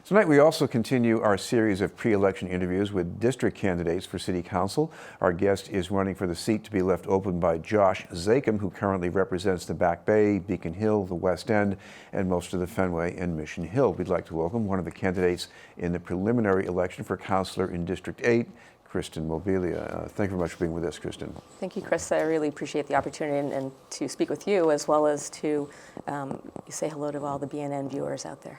Tonight we also continue our series of pre-election interviews with district candidates for City Council. Our guest is running for the seat to be left open by Josh Zakem, who currently represents the Back Bay, Beacon Hill, the West End, and most of the Fenway and Mission Hill. We'd like to welcome one of the candidates in the preliminary election for councilor in District 8, Kristen Mobilia. Thank you very much for being with us, Kristen. Thank you, Chris. I really appreciate the opportunity and to speak with you, as well as to say hello to all the BNN viewers out there.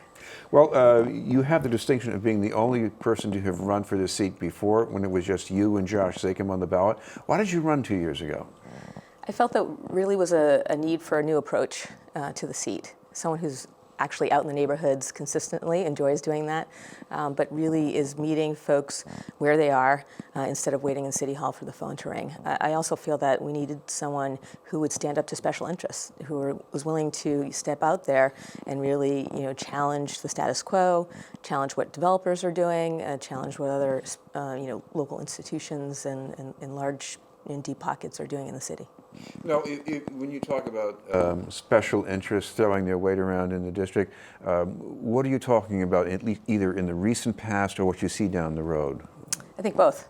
Well, you have the distinction of being the only person to have run for this seat before, when it was just you and Josh Zakem on the ballot. Why did you run 2 years ago? I felt that really was a need for a new approach to the seat. Someone who's actually out in the neighborhoods consistently, enjoys doing that, but really is meeting folks where they are instead of waiting in City Hall for the phone to ring. I also feel that we needed someone who would stand up to special interests, who was willing to step out there and really, challenge the status quo, challenge what developers are doing, challenge what other, local institutions and large and deep pockets are doing in the city. Now, when you talk about special interests throwing their weight around in the district, what are you talking about, at least either in the recent past or what you see down the road? I think both.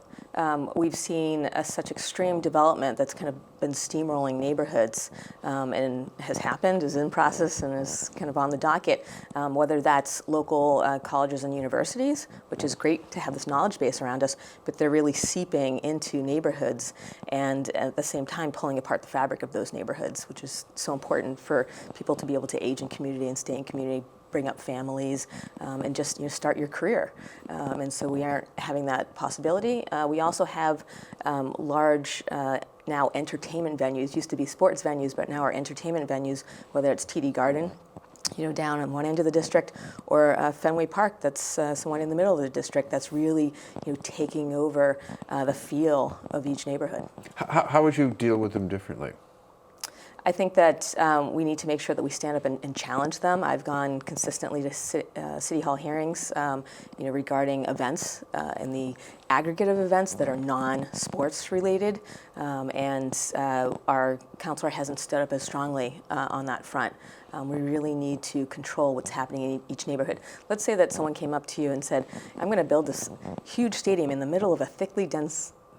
We've seen such extreme development that's kind of been steamrolling neighborhoods and has happened, is in process, and is kind of on the docket, whether that's local colleges and universities, which is great to have this knowledge base around us, but they're really seeping into neighborhoods and at the same time pulling apart the fabric of those neighborhoods, which is so important for people to be able to age in community and stay in community, bring up families, and just start your career. And so we aren't having that possibility. We also have large now entertainment venues. Used to be sports venues, but now are entertainment venues, whether it's TD Garden, down on one end of the district, or Fenway Park, that's somewhat in the middle of the district, that's really taking over the feel of each neighborhood. How would you deal with them differently? I think that we need to make sure that we stand up and challenge them. I've gone consistently to City Hall hearings, regarding events and the aggregate of events that are non-sports related, and our councilor hasn't stood up as strongly on that front. We really need to control what's happening in each neighborhood. Let's say that someone came up to you and said, I'm going to build this huge stadium in the middle of a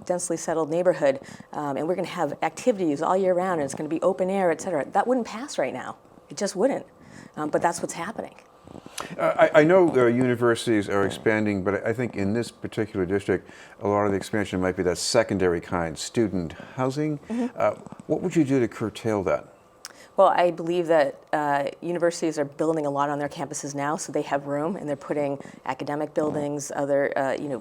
densely settled neighborhood, and we're going to have activities all year round, and it's going to be open air, et cetera. That wouldn't pass right now. It just wouldn't. But that's what's happening. I know universities are expanding, but I think in this particular district, a lot of the expansion might be that secondary kind, student housing. Mm-hmm. What would you do to curtail that? Well, I believe that universities are building a lot on their campuses now, so they have room, and they're putting academic buildings, other,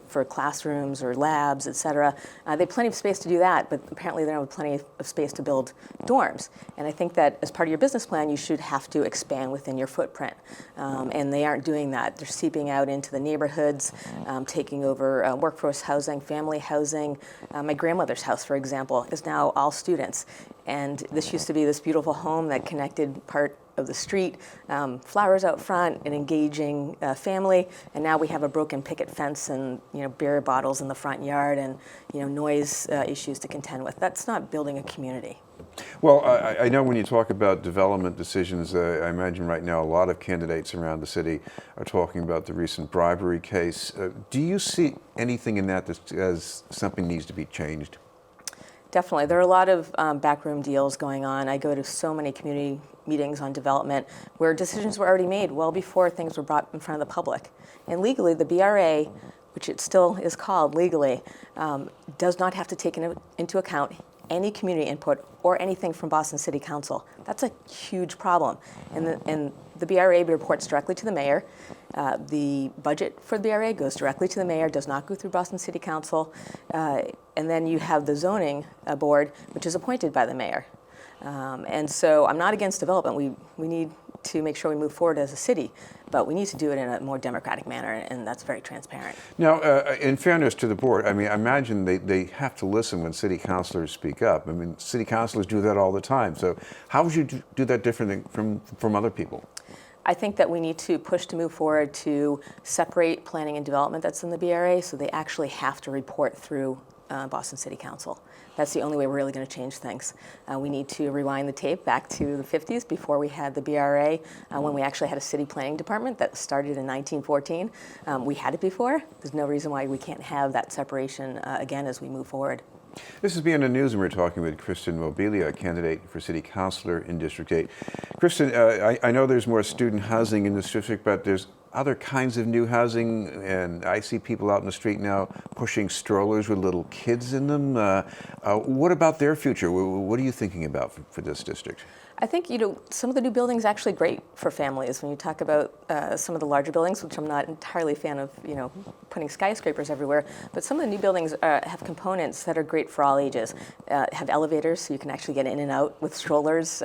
for classrooms or labs, et cetera. They have plenty of space to do that, but apparently they don't have plenty of space to build dorms. And I think that as part of your business plan, you should have to expand within your footprint. And they aren't doing that. They're seeping out into the neighborhoods, taking over workforce housing, family housing. My grandmother's house, for example, is now all students. And this used to be this beautiful home that connected part of the street, flowers out front, an engaging family, and now we have a broken picket fence and beer bottles in the front yard and noise issues to contend with. That's not building a community. Well, I know when you talk about development decisions, I imagine right now a lot of candidates around the city are talking about the recent bribery case. Do you see anything in that as something needs to be changed? Definitely. There are a lot of backroom deals going on. I go to so many community meetings on development where decisions were already made well before things were brought in front of the public. And legally, the BRA, which it still is called legally, does not have to take into account any community input or anything from Boston City Council. That's a huge problem. And the BRA reports directly to the mayor. The budget for the BRA goes directly to the mayor, does not go through Boston City Council. And then you have the zoning board, which is appointed by the mayor. And so I'm not against development. We need to make sure we move forward as a city, but we need to do it in a more democratic manner, and that's very transparent. Now, in fairness to the board, I mean, I imagine they have to listen when city councilors speak up. I mean, city councilors do that all the time. So how would you do that differently from other people? I think that we need to push to move forward to separate planning and development that's in the BRA, so they actually have to report through Boston City Council. That's the only way we're really going to change things. We need to rewind the tape back to the 50s before we had the BRA, when we actually had a city planning department that started in 1914. We had it before. There's no reason why we can't have that separation again as we move forward. This is Beyond the News, and we're talking with Kristen Mobilia, a candidate for city councilor in District 8. Kristen, I know there's more student housing in this district, but there's other kinds of new housing, and I see people out in the street now pushing strollers with little kids in them. What about their future? What are you thinking about for this district? I think, some of the new buildings are actually great for families. When you talk about some of the larger buildings, which I'm not entirely a fan of, putting skyscrapers everywhere, but some of the new buildings have components that are great for all ages. Have elevators, so you can actually get in and out with strollers.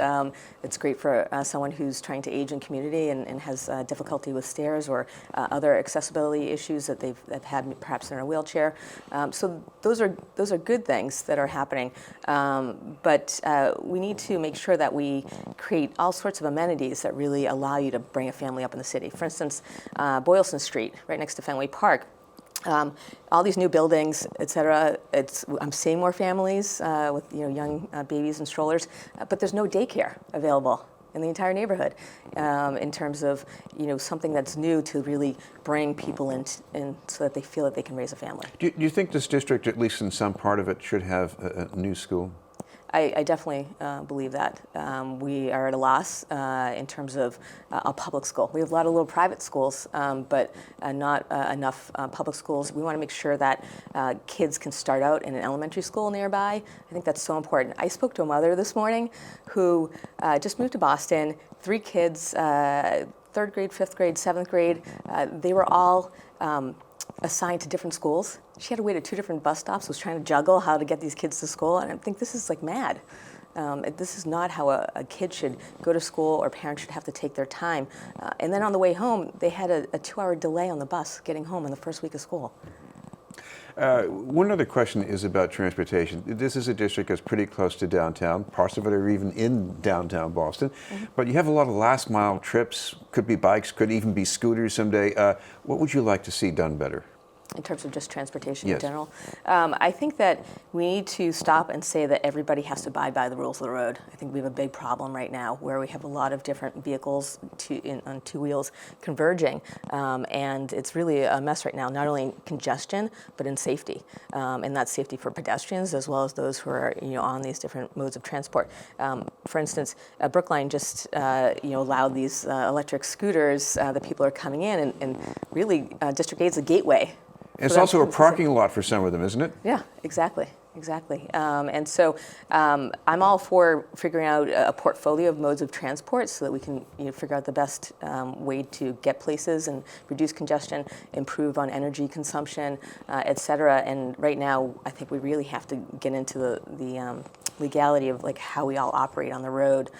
It's great for someone who's trying to age in community and has difficulty with stairs or other accessibility issues that they've had perhaps in a wheelchair. So those are good things that are happening. But we need to make sure that we create all sorts of amenities that really allow you to bring a family up in the city. For instance, Boylston Street, right next to Fenway Park, all these new buildings, et cetera. I'm seeing more families with young babies and strollers, but there's no daycare available in the entire neighborhood in terms of something that's new to really bring people in so that they feel that they can raise a family. Do you think this district, at least in some part of it, should have a new school? I definitely believe that. We are at a loss in terms of a public school. We have a lot of little private schools, but not enough public schools. We want to make sure that kids can start out in an elementary school nearby. I think that's so important. I spoke to a mother this morning who just moved to Boston, 3 kids, 3rd grade, 5th grade, 7th grade. They were all assigned to different schools. She had to wait at 2 different bus stops, was trying to juggle how to get these kids to school, and I think this is like mad. This is not how a kid should go to school, or parents should have to take their time. And then on the way home, they had a 2-hour delay on the bus getting home in the first week of school. One other question is about transportation. This is a district that's pretty close to downtown. Parts of it are even in downtown Boston. Mm-hmm. But you have a lot of last mile trips, could be bikes, could even be scooters someday. What would you like to see done better? In terms of just transportation Yes. in general. I think that we need to stop and say that everybody has to abide by the rules of the road. I think we have a big problem right now where we have a lot of different vehicles on 2 wheels converging, and it's really a mess right now, not only in congestion, but in safety. And that's safety for pedestrians as well as those who are on these different modes of transport. For instance, Brookline just allowed these electric scooters that people are coming in, and really District 8 is a gateway. It's also a parking lot for some of them, isn't it? Yeah, exactly. And so I'm all for figuring out a portfolio of modes of transport so that we can figure out the best way to get places and reduce congestion, improve on energy consumption, et cetera. And right now, I think we really have to get into the legality of how we all operate on the road,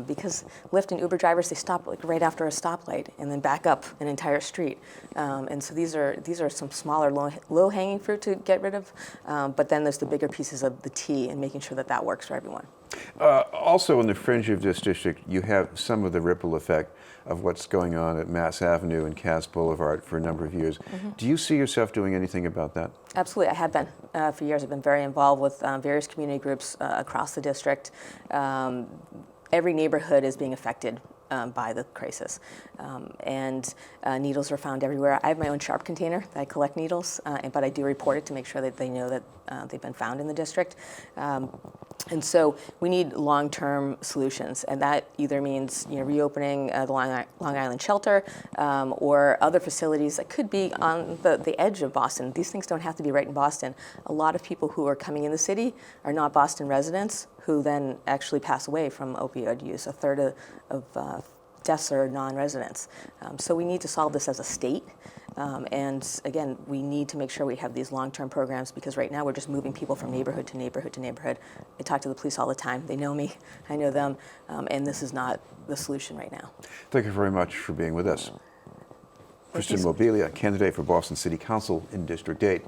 because Lyft and Uber drivers, they stop right after a stoplight and then back up an entire street. And so these are some smaller low-hanging fruit to get rid of, but then there's the bigger pieces of the T and making sure that that works for everyone. Also, in the fringe of this district, you have some of the ripple effect of what's going on at Mass Avenue and Cass Boulevard for a number of years. Mm-hmm. Do you see yourself doing anything about that? Absolutely, I have been. For years, I've been very involved with various community groups across the district. Every neighborhood is being affected by the crisis. And needles are found everywhere. I have my own sharp container that I collect needles, but I do report it to make sure that they know that they've been found in the district. And so we need long-term solutions, and that either means reopening the Long Island shelter or other facilities that could be on the edge of Boston. These things don't have to be right in Boston. A lot of people who are coming in the city are not Boston residents who then actually pass away from opioid use. A third of deaths are non-residents. So we need to solve this as a state. And again, we need to make sure we have these long-term programs, because right now we're just moving people from neighborhood to neighborhood to neighborhood. I talk to the police all the time. They know me, I know them, and this is not the solution right now. Thank you very much for being with us. Kristen Mobilia, candidate for Boston City Council in District 8.